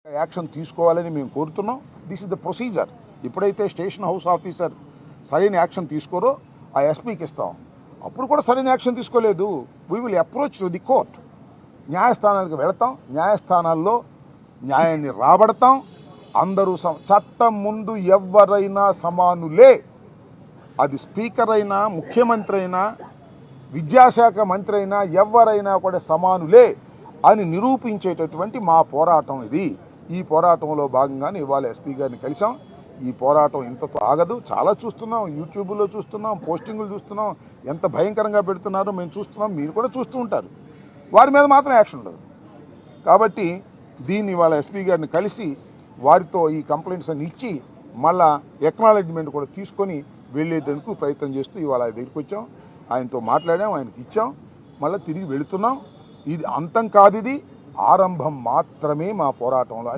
Action తీసుకోవాలని మేము కోరుతున్నాం. This is the procedure. ఎప్పుడైతే స్టేషన్ హౌస్ ఆఫీసర్ సరైన యాక్షన్ తీసుకోరో ఆ ఎస్పీకి ఇస్తాం. అప్పుడు కూడా సరైన యాక్షన్ తీసుకోలేదు, we will approach to the court. న్యాయస్థానానికి వెళతాం, న్యాయస్థానాల్లో న్యాయాన్ని రాబడతాం. అందరూ చట్టం ముందు ఎవరైనా సమానులే. అది స్పీకర్ అయినా, ముఖ్యమంత్రి అయినా, విద్యాశాఖ మంత్రి అయినా, ఎవరైనా కూడా సమానులే అని నిరూపించేటటువంటి మా పోరాటం ఇది. ఈ పోరాటంలో భాగంగానే ఇవాళ ఎస్పీ గారిని కలిసాం. ఈ పోరాటం ఇంతతో ఆగదు. చాలా చూస్తున్నాం, యూట్యూబ్లో చూస్తున్నాం, పోస్టింగులు చూస్తున్నాం, ఎంత భయంకరంగా పెడుతున్నారో మేము చూస్తున్నాం, మీరు కూడా చూస్తూ ఉంటారు. వారి మీద మాత్రం యాక్షన్ ఉండదు. కాబట్టి దీన్ని ఇవాళ ఎస్పీ గారిని కలిసి వారితో ఈ కంప్లైంట్స్ అన్ని ఇచ్చి మళ్ళా ఎక్నాలెడ్జ్మెంట్ కూడా తీసుకొని వెళ్ళేందుకు ప్రయత్నం చేస్తూ ఇవాళ దగ్గరికి వచ్చాం. ఆయనతో మాట్లాడాం, ఆయనకి ఇచ్చాం, మళ్ళీ తిరిగి వెళుతున్నాం. ఇది అంతం కాదు, ఇది ఆరంభం మాత్రమే మా పోరాటంలో.